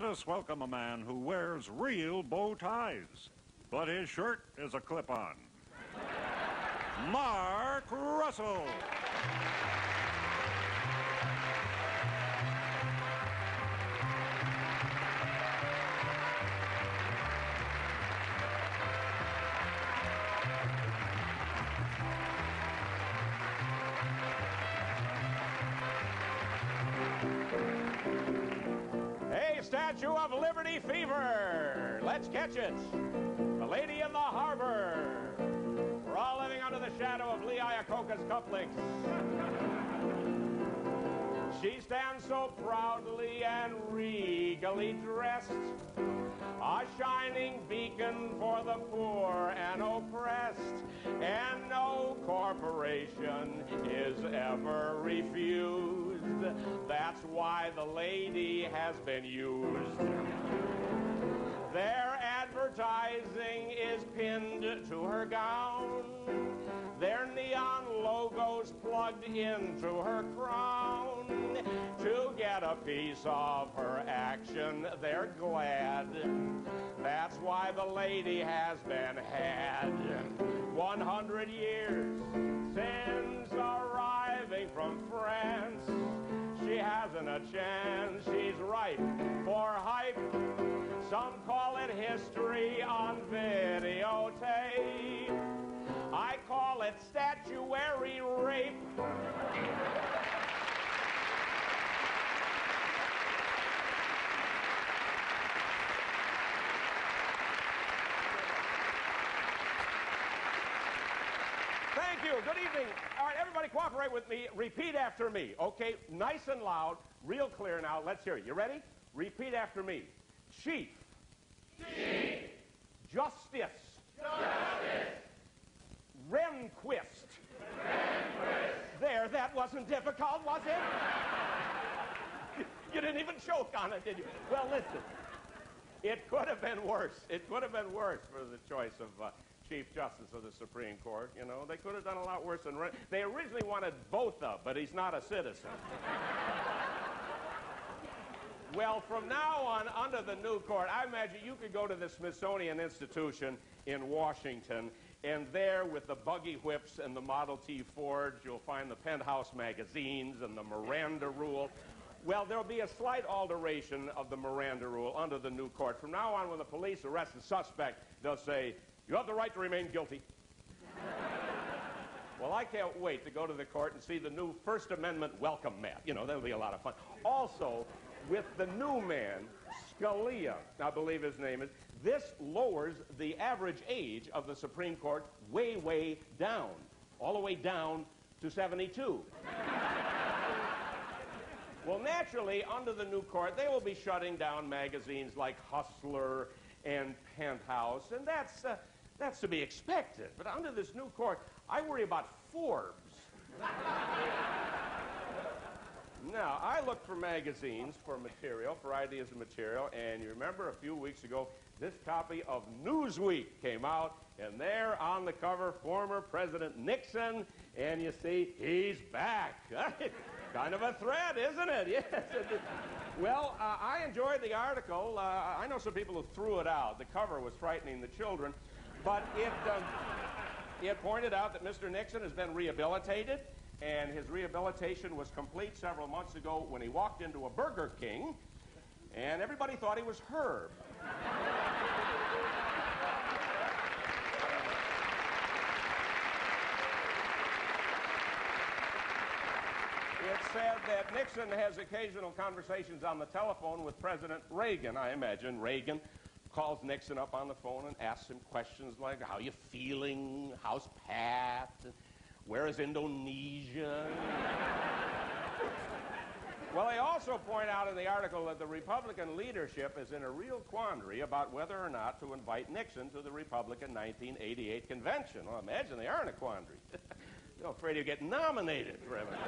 us welcome a man who wears real bow ties, but his shirt is a clip-on. Mark Russell. Hey, Statue of Liberty fever! Let's catch it! The Lady in the Harbor! We're all living under the shadow of Lee Iacocca's cufflinks. She stands so proudly and regally dressed, a shining beacon for the poor and oppressed, and no corporation is ever refused. That's why the lady has been used. Their advertising is pinned to her gown, their neon logos plugged into her crown. To get a piece of her action, they're glad. That's why the lady has been had. 100 years since arriving from France, she hasn't a chance. She's ripe for hype. Some call it history on videotape. I call it statuary rape. Thank you. Good evening. All right, everybody cooperate with me. Repeat after me, okay? Nice and loud, real clear now. Let's hear it. You ready? Repeat after me. Chief. Chief. Justice. Justice. Rehnquist. Rehnquist. There, that wasn't difficult, was it? You didn't even choke on it, did you? Well, listen. It could have been worse. It could have been worse for the choice of Chief Justice of the Supreme Court. You know, they could have done a lot worse than... They originally wanted Botha, but he's not a citizen. Well, from now on, under the new court, I imagine you could go to the Smithsonian Institution in Washington, and there, with the buggy whips and the Model T Fords, you'll find the Penthouse magazines and the Miranda rule. Well, there'll be a slight alteration of the Miranda rule under the new court. From now on, when the police arrest a suspect, they'll say, "You have the right to remain guilty." Well, I can't wait to go to the court and see the new First Amendment welcome mat. You know, that'll be a lot of fun. Also, with the new man, Scalia, I believe his name is, this lowers the average age of the Supreme Court way, way down. All the way down to 72. Well, naturally, under the new court, they will be shutting down magazines like Hustler and Penthouse, and that's to be expected. But under this new court, I worry about Forbes. Now, I look for magazines for material, for ideas of material, and you remember a few weeks ago, this copy of Newsweek came out, and there on the cover, former President Nixon, and you see, he's back. Kind of a threat, isn't it? Yes. Well, I enjoyed the article. I know some people who threw it out. The cover was frightening the children, but it pointed out that Mr. Nixon has been rehabilitated, and his rehabilitation was complete several months ago when he walked into a Burger King, and everybody thought he was Herb. It said that Nixon has occasional conversations on the telephone with President Reagan. I imagine Reagan calls Nixon up on the phone and asks him questions like, "How you feeling? How's Pat? Where is Indonesia?" Well, they also point out in the article that the Republican leadership is in a real quandary about whether or not to invite Nixon to the Republican 1988 convention. Well, imagine they are in a quandary. They're afraid he'll get nominated for everything.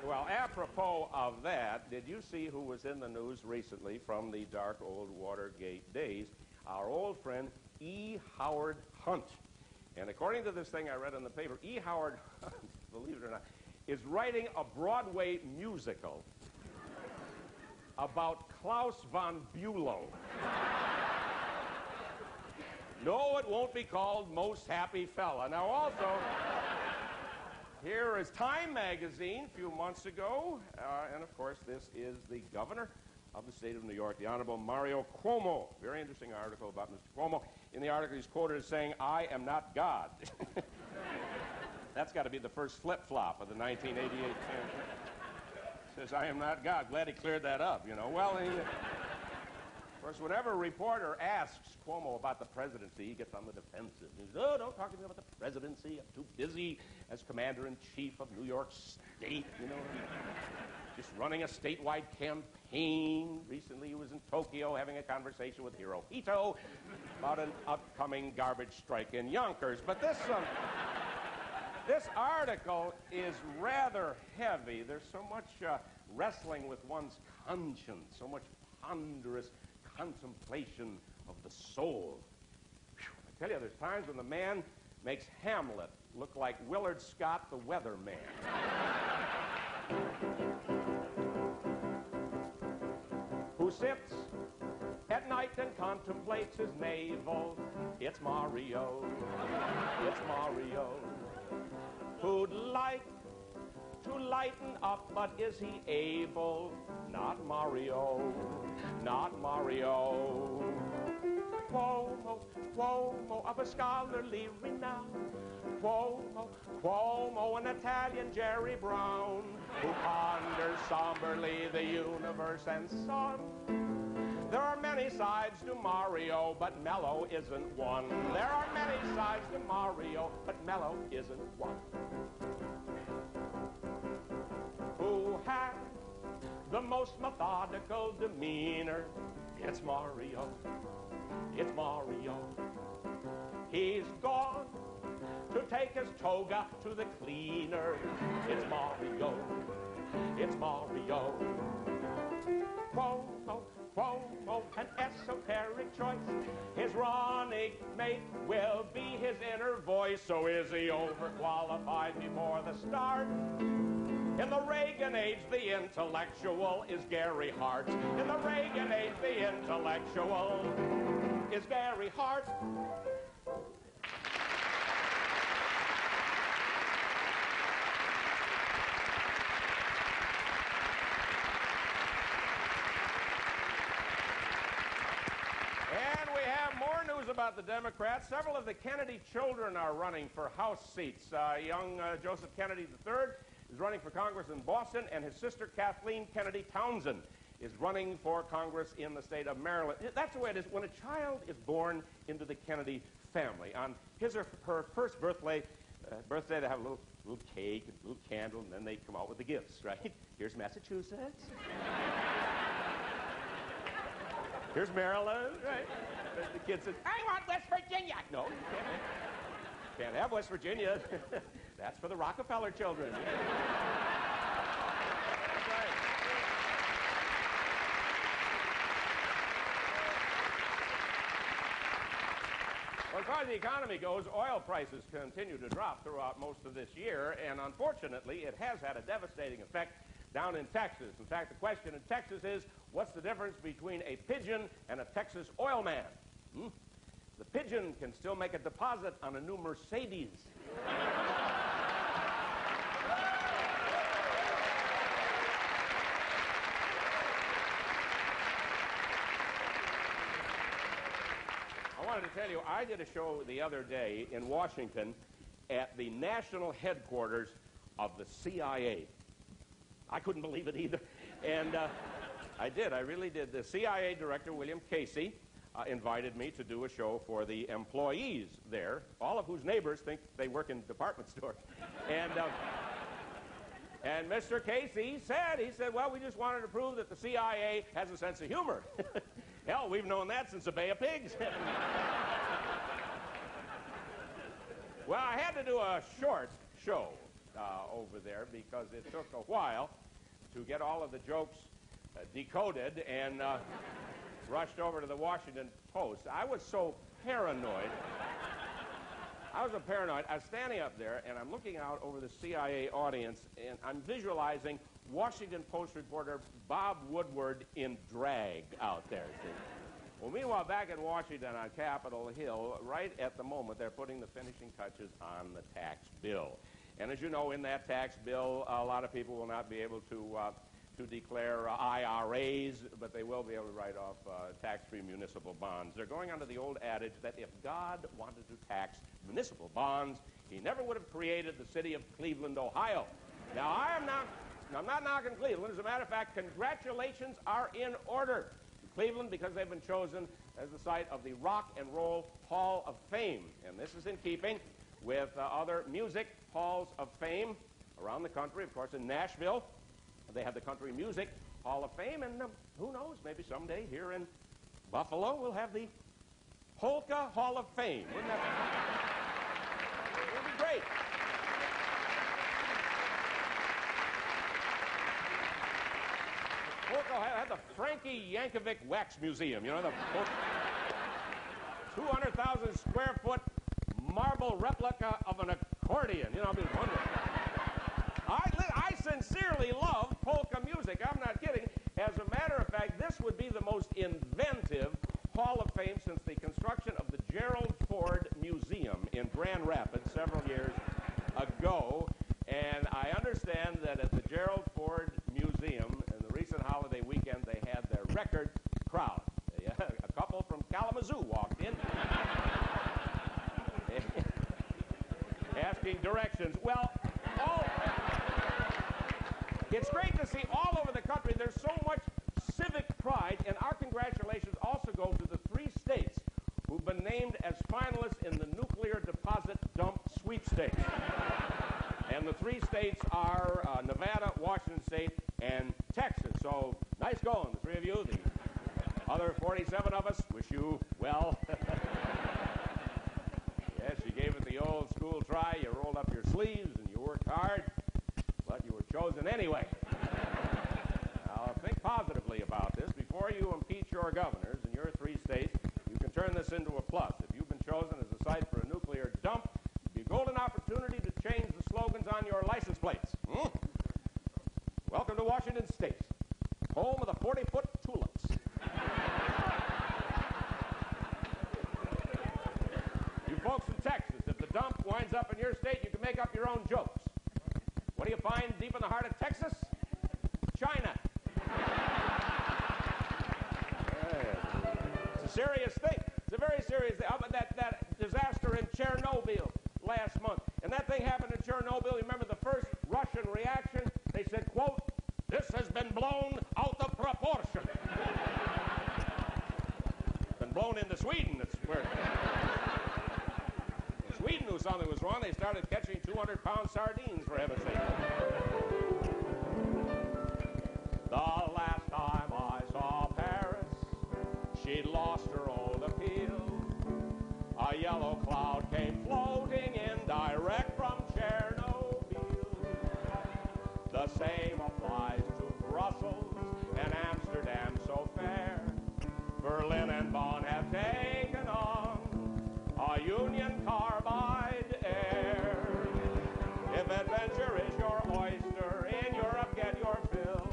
Well, apropos of that, did you see who was in the news recently from the dark old Watergate days? Our old friend E. Howard Hunt. And according to this thing I read in the paper, E. Howard Hunt, believe it or not, is writing a Broadway musical about Klaus von Bülow. No, it won't be called Most Happy Fella. Now, also, here is Time magazine a few months ago, and of course, this is the governor of the state of New York, the Honorable Mario Cuomo. Very interesting article about Mr. Cuomo. In the article, he's quoted as saying, "I am not God." That's got to be the first flip-flop of the 1988 campaign. Says, "I am not God." Glad he cleared that up, you know. Well, of course, whenever a reporter asks Cuomo about the presidency, he gets on the defensive. He says, "Oh, don't talk to me about the presidency. I'm too busy as commander-in-chief of New York State, you know, just running a statewide campaign." Recently, he was in Tokyo having a conversation with Hirohito about an upcoming garbage strike in Yonkers. But this article is rather heavy. There's so much wrestling with one's conscience, so much ponderous contemplation of the soul. Whew. I tell you, there's times when the man makes Hamlet look like Willard Scott, the weatherman. Who sits at night and contemplates his navel. It's Mario. It's Mario. Who'd like to lighten up, but is he able? Not Mario, not Mario. Cuomo, Cuomo of a scholarly renown. Cuomo, Cuomo, an Italian Jerry Brown, who ponders somberly the universe and sun. There are many sides to Mario, but Mello isn't one. There are many sides to Mario, but Mello isn't one. Who has the most methodical demeanor? It's Mario. It's Mario. He's gone to take his toga to the cleaner. It's Mario. It's Mario. Cuomo, Cuomo, an esoteric choice. His running mate will be his inner voice. So is he overqualified before the start? In the Reagan age, the intellectual is Gary Hart. In the Reagan age, the intellectual is Gary Hart. And we have more news about the Democrats. Several of the Kennedy children are running for House seats. Young Joseph Kennedy III is running for Congress in Boston, and his sister Kathleen Kennedy Townsend is running for Congress in the state of Maryland. That's the way it is. When a child is born into the Kennedy family, on his or her first birthday, they have a little cake and a little candle, and then they come out with the gifts, right? Here's Massachusetts. Here's Maryland, right? The kid says, "I want West Virginia." No, you can't have West Virginia. That's for the Rockefeller children. That's right. Well, as far as the economy goes, oil prices continue to drop throughout most of this year, and unfortunately, it has had a devastating effect down in Texas. In fact, the question in Texas is, what's the difference between a pigeon and a Texas oil man? The pigeon can still make a deposit on a new Mercedes. I wanted to tell you, I did a show the other day in Washington at the national headquarters of the CIA. I couldn't believe it either. And I really did. The CIA director, William Casey, invited me to do a show for the employees there, all of whose neighbors think they work in department stores. And Mr. Casey said, "Well, we just wanted to prove that the CIA has a sense of humor." Hell, we've known that since the Bay of Pigs. Well, I had to do a short show over there because it took a while to get all of the jokes decoded and rushed over to the Washington Post. I was so paranoid. I was standing up there, and I'm looking out over the CIA audience, and I'm visualizing Washington Post reporter Bob Woodward in drag out there, see? Well, meanwhile, back in Washington on Capitol Hill, right at the moment, they're putting the finishing touches on the tax bill. And as you know, in that tax bill, a lot of people will not be able to declare IRAs, but they will be able to write off tax-free municipal bonds. They're going under the old adage that if God wanted to tax municipal bonds, he never would have created the city of Cleveland, Ohio. Now, I'm not knocking Cleveland. As a matter of fact, congratulations are in order to Cleveland because they've been chosen as the site of the Rock and Roll Hall of Fame. And this is in keeping with other music halls of fame around the country. Of course, in Nashville, they have the Country Music Hall of Fame, and who knows, maybe someday here in Buffalo we'll have the Polka Hall of Fame. Wouldn't that be great? Polka had the Frankie Yankovic Wax Museum, you know, the 200,000 square foot marble replica of an accordion. You know, it'd be wonderful. I sincerely love polka music. I'm not kidding. As a matter of fact, this would be the most inventive Hall of Fame since the construction of the Gerald Ford Museum in Grand Rapids several years ago. And I understand that at the Gerald Ford Museum, in the recent holiday weekend, they had their record crowd. A couple from Kalamazoo walked in asking directions. Well, it's great to see all over the country there's so much civic pride, and our congratulations also go to the 3 states who've been named as finalists in the Nuclear Deposit Dump Sweepstakes. And the 3 states are Nevada, Washington State, and Texas. So nice going, the 3 of you. The other 47 of us wish you well. Yes, you gave it the old school try. You rolled up your sleeves and you worked hard, but you were chosen anyway. Now, think positively about this. Before you impeach your governors in your 3 states, you can turn this into a plus. If you've been chosen as a site for a nuclear dump, it'd be a golden opportunity to change the slogans on your license plates. Welcome to Washington State, home of the 40-foot tulips. You folks from Texas, if the dump winds up in your state, you can make up your own jokes. What do you find deep in the heart of Texas? China. It's a serious thing. It's a very serious thing. That disaster in Chernobyl last month. And that thing happened in Chernobyl. You remember the first Russian reaction? They said, quote, "This has been blown out of proportion." Been blown into Sweden. That's where Sweden knew something was wrong. They started catching 200-pound sardines, for heaven's sake. The last time I saw Paris, she'd lost her old appeal. A yellow cloud came floating in direct from Chernobyl. The same applies to Brussels and Amsterdam so fair. Berlin and Bonn have taken on a Union Carbide air. If adventure is your oyster, in Europe get your fill.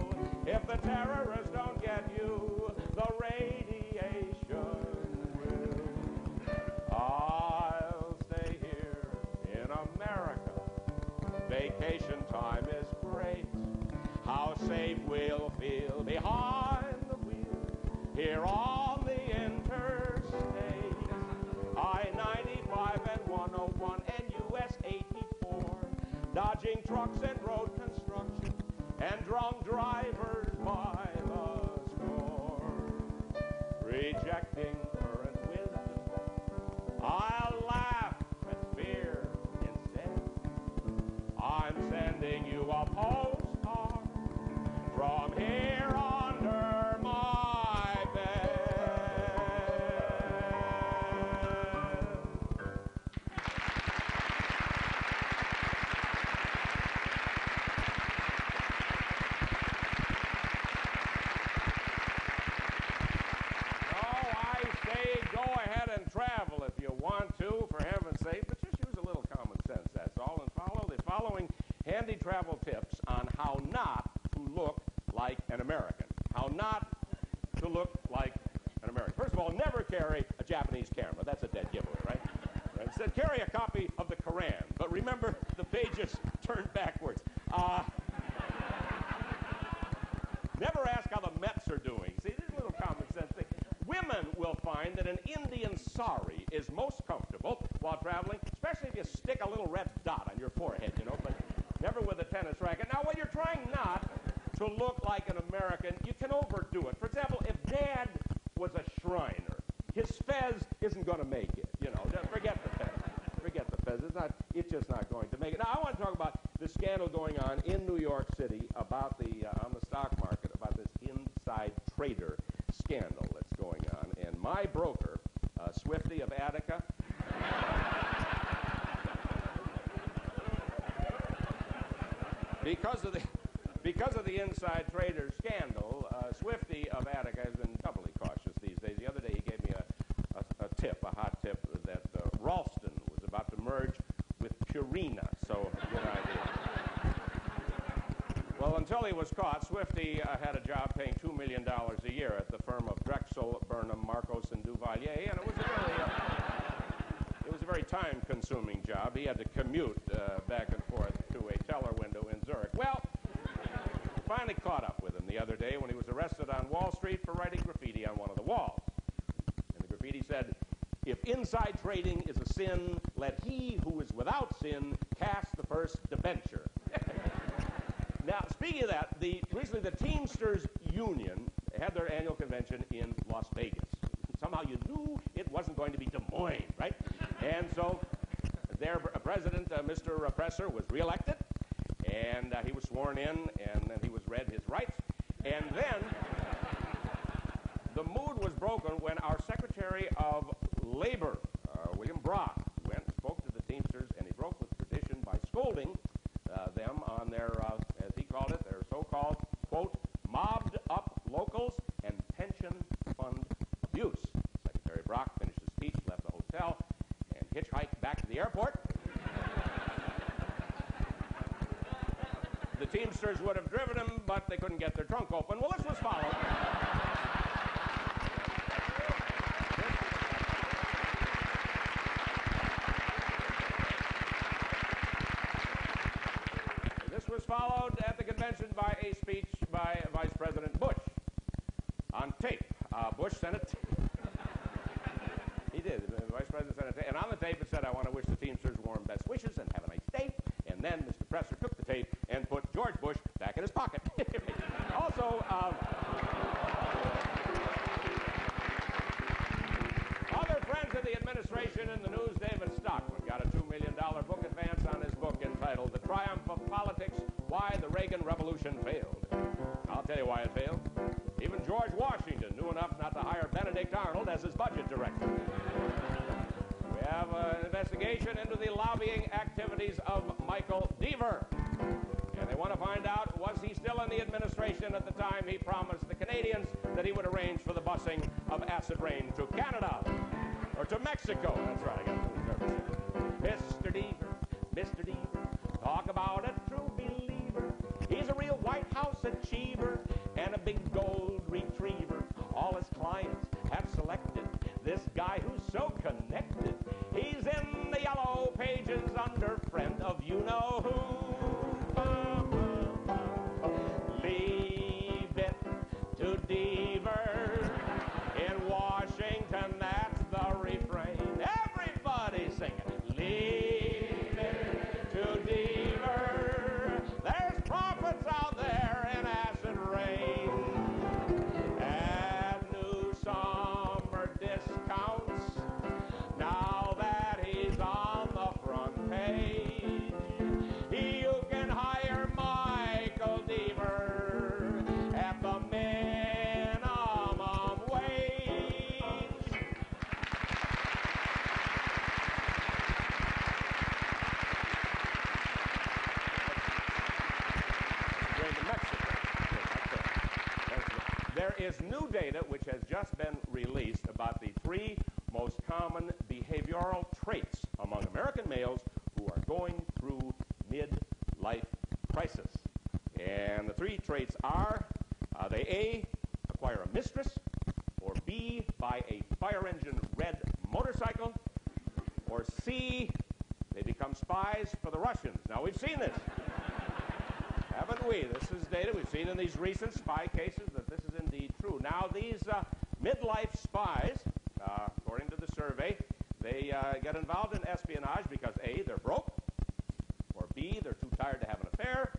If the terrorists don't get you, the radiation will. I'll stay here in America. Vacation time is great. How safe we'll feel behind the wheel here on the interstate. I-95 and 101 and US 84, dodging trucks and road construction and drunk drivers by the score. Rejecting current wisdom, I'll laugh at fear instead. I'm sending you a postcard from here under my bed. look like an American. First of all, never carry a Japanese camera. That's a dead giveaway, right? Instead, carry a copy of the Koran. But remember, the pages turned backwards. Never ask how the Mets are doing. See, this is a little common sense thing. Women will find that an Indian sari is most comfortable while traveling, especially if you stick a little red dot on your forehead, you know, but never with a tennis racket. Now, when you're trying not to look like an American, you can overdo it. For example, if Dad was a Shriner, his fez isn't going to make it, you know. Forget the fez. Forget the fez. It's just not going to make it. Now, I want to talk about the scandal going on in New York City about on the stock market, about this inside trader scandal that's going on. And my broker, Swifty of Attica, because of the inside trader scandal, Swifty of Attica has been doubly cautious these days. The other day he gave me a hot tip, that Ralston was about to merge with Purina. So, good idea. Well, until he was caught, Swifty had a job paying $2 million a year at the firm of Drexel, Burnham, Marcos, and Duvalier, and it was a very time-consuming job. He had to commute back and forth to a teller window in Zurich. Well, finally caught up with him the other day when he was arrested on Wall Street for writing graffiti on one of the walls. And the graffiti said, "If inside trading is a sin, let he who is without sin cast the first debenture." Now, speaking of that, recently the Teamsters Union had their annual convention in Las Vegas. Somehow you knew it wasn't going to be Des Moines, right? And so their president, Mr. Presser, was reelected, and he was sworn in, and then he was read his rights. And then the mood was broken when our Secretary of Labor, William Brock, went and spoke to the Teamsters, and he broke with tradition by scolding them on their, as he called it, their so-called, quote, mobbed up locals and pension fund abuse. Secretary Brock finished his speech, left the hotel, and hitchhiked back to the airport. The Teamsters would have driven him, but they couldn't get their trunk open. Well, this was followed. This was followed at the convention by a speech by Vice President Bush on tape. Bush sent it. He did. The Vice President sent it. And on the tape it said, "I want to wish the Teamsters warm best wishes and have a nice day." And then Mr. Presser took the tape and put George Bush back in his pocket. Also, other friends of the administration in the news, David Stockman got a $2 million book advance on his book entitled The Triumph of Politics, Why the Reagan Revolution Failed. I'll tell you why it failed. Even George Washington knew enough not to hire Benedict Arnold as his budget director. We have an investigation into the lobbying activities of Michael Deaver. And they want to find out, was he still in the administration at the time he promised the Canadians that he would arrange for the busing of acid rain to Canada? Or to Mexico. That's right, I got it. Mr. Deaver, talk about a true believer. He's a real White House achiever and a big gold retriever. All his clients have selected this guy who's so connected. He's in the yellow pages under friend of you-know-who. Leave it to Deaver. In Washington, that's the refrain. Everybody sing it. Leave it to Deaver. There's profits out there in acid rain. And new summer discounts. Now that he's on the front page, you can hire Michael Deaver at the minimum wage. Going to Mexico. There is new data which has just been released about the 3 most common behavioral traits among American males who are going through mid-life crisis. And the 3 traits are, they A, acquire a mistress, buy a fire engine red motorcycle, or C, they become spies for the Russians. Now, we've seen this, haven't we? This is data we've seen in these recent spy cases that this is indeed true. Now, these midlife spies, according to the survey, they get involved in espionage because A, they're broke, or B, they're too tired to have an affair,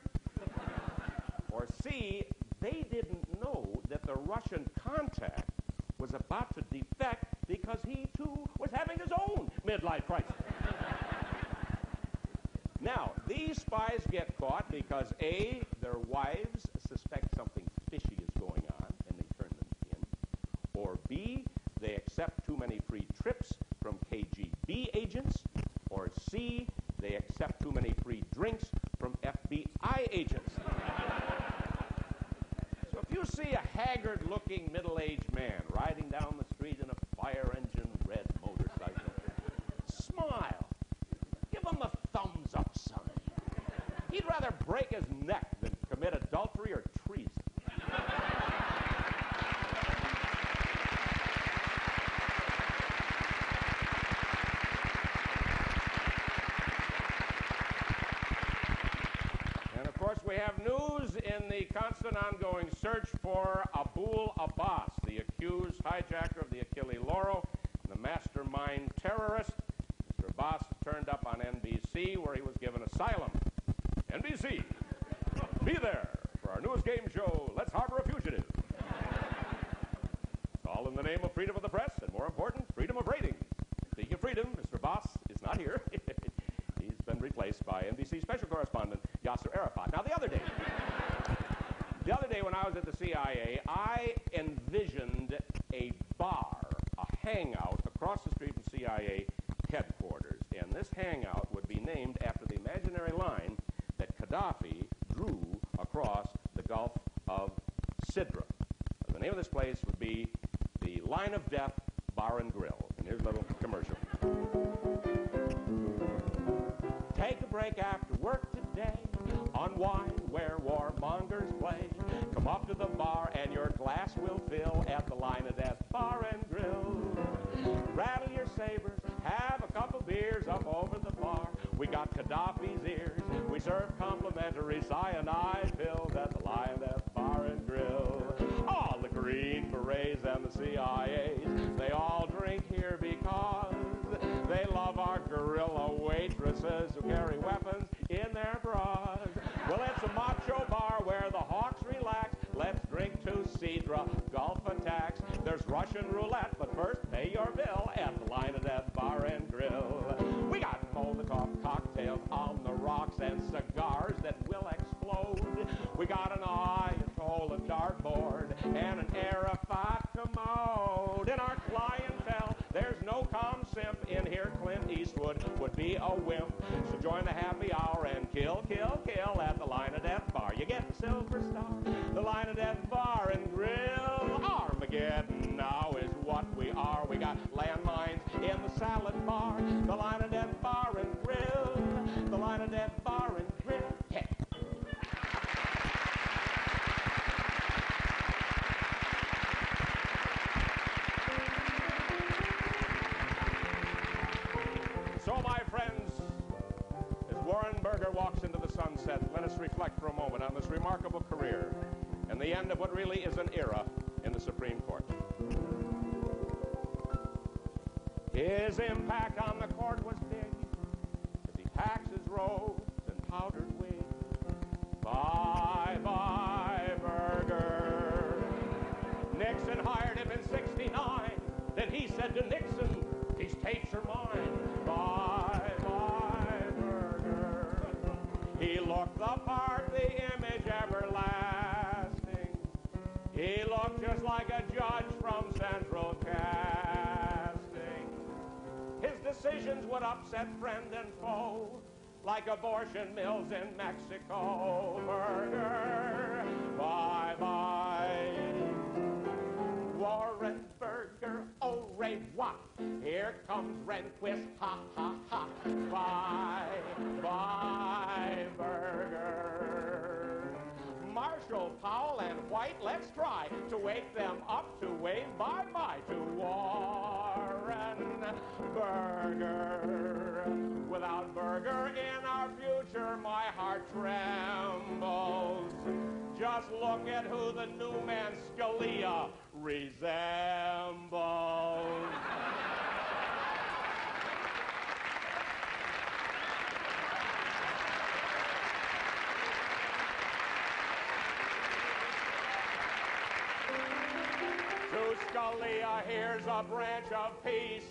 or C, they didn't know that the Russian contact was about to defect because he, too, was having his own midlife crisis. Now, these spies get caught because A, their wives suspect something fishy is going on, and they turn them in, or B, they accept too many free trips from KGB agents, or C, they accept too many free drinks from FBI agents. So if you see a haggard-looking middle-aged man riding down the street in a fire-engine red motorcycle, smile. Give him a thumbs-up sign. He'd rather break his neck than commit adultery or treason. We have news in the constant ongoing search for Abul Abbas, the accused hijacker of the Achille Lauro, the mastermind terrorist. Mr. Abbas turned up on NBC, where he was given asylum. NBC, be there for our newest game show, Let's Harbor a Fugitive. All in the name of freedom of the press, and more important, freedom of ratings. Speaking of freedom, Mr. Abbas is not here. He's been replaced by NBC special correspondent Yasser Arafat. Now, the other day when I was at the CIA, I envisioned a bar, a hangout across the street from CIA headquarters. And this hangout would be named after the imaginary line that Gaddafi drew across the Gulf of Sidra. The name of this place would be the Line of Death Bar and Grill. And here's a little commercial. Take a break after work today. Unwind where warmongers play. Come up to the bar and your glass will fill at the Line of Death Bar and Grill. Rattle your sabers, have a couple beers up over the bar. We got Gaddafi's ears. We serve complimentary cyanide pills at the Line of Death Bar and Grill. All the Green Berets and the CIAs, they all drink here because they love our guerrilla waitresses who carry weapons in their bras. Well, it's a macho bar where the hawks relax. Let's drink to Sidra, Gulf attacks. There's Russian roulette, but first pay your bill at the Line of Death Bar and Grill. We got Molotov cocktails on the rocks and cigars that will explode. We got an Ayatollah dartboard and an Arafat commode. In our clientele, there's no calm simp in here. Clint Eastwood would be a wimp. So join the happy hour and kill, kill, kill at the Line of Death Bar. You get the Silver Star, the Line of Death Bar and Grill. Armageddon now is what we are. We got landmines in the salad bar, the Line of Death Bar and Grill, the Line of Death Bar and Grill. Yeah. So, my friends, as Warren Berger walks into the sunset, let us reflect for a moment on this remarkable career and the end of what really is an era in the Supreme Court. His impact on the court was big as he packs his robes and powdered wig. Bye-bye, Berger. Nixon hired him in '69. Then he said to Nixon, these tapes are mine. Bye-bye, Berger. He looked the part, the image everlasting. He looked just like a judge from Central Casting. His decisions would upset friend and foe, like abortion mills in Mexico. Berger, bye-bye. Warren Berger, au revoir. Here comes Rehnquist, ha, ha, ha. Bye, bye, Berger. Marshall, Powell, and White, let's try to wake them up to wave bye-bye to Warren Burger. Without Burger in our future, my heart trembles. Just look at who the new man Scalia resembles. To Scalia, here's a branch of peace.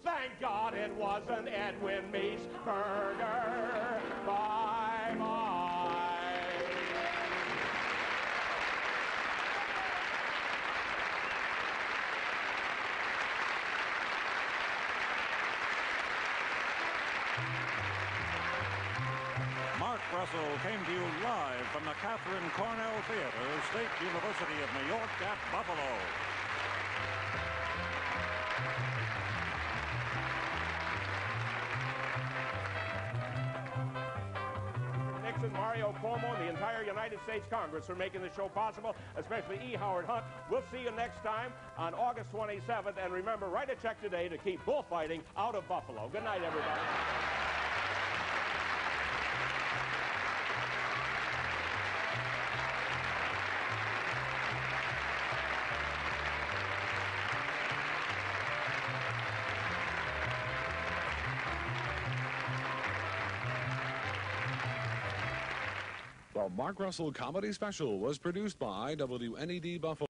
Thank God it wasn't Edwin Meese. Burger, bye-bye. Mark Russell came to you live from the Catherine Cornell Theater, State University of New York at Buffalo. Nixon, Mario Cuomo, and the entire United States Congress for making the show possible, especially E. Howard Hunt. We'll see you next time on August 27th. And remember, write a check today to keep bullfighting out of Buffalo. Good night, everybody. The Mark Russell Comedy Special was produced by WNED Buffalo.